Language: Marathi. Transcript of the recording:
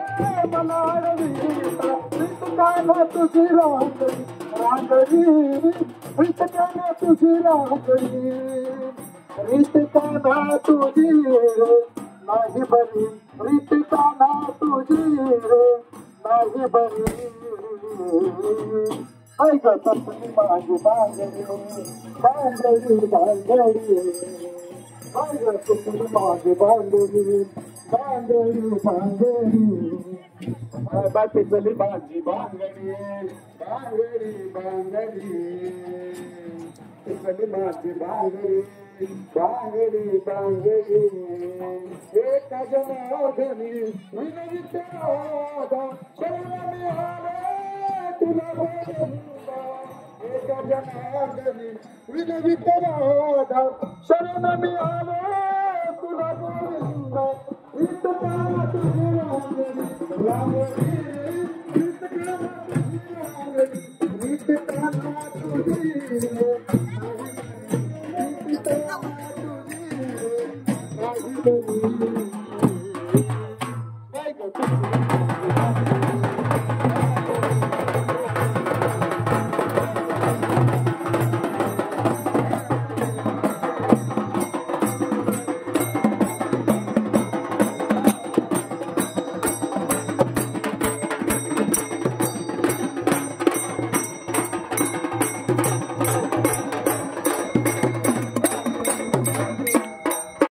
मला अडविता प्रीतकाना तुझी रांगडी रांगडी प्रीतकाना तुझी रांगडी प्रीतकाना तुझी नाही बरी प्रीतकाना तुझी नाही बरी ऐक तसली माझी बांगडी बांगडी बांगडी ऐक तसली माझी बांगडी बांगडी बांगडी बातेली माझी बांगडी बांगडी बांगडी तसली माझी बांगडी बांगडी बांगडी एक जनार्दनी विनवित राधा शरण मिळाले तुला गोविंदा एक जनार्दनी विनवित राधा शरण मिळाले तुला गोविंदा प्रीतकाना तुझी रांगडी प्रीतकाना तुझी रांगडी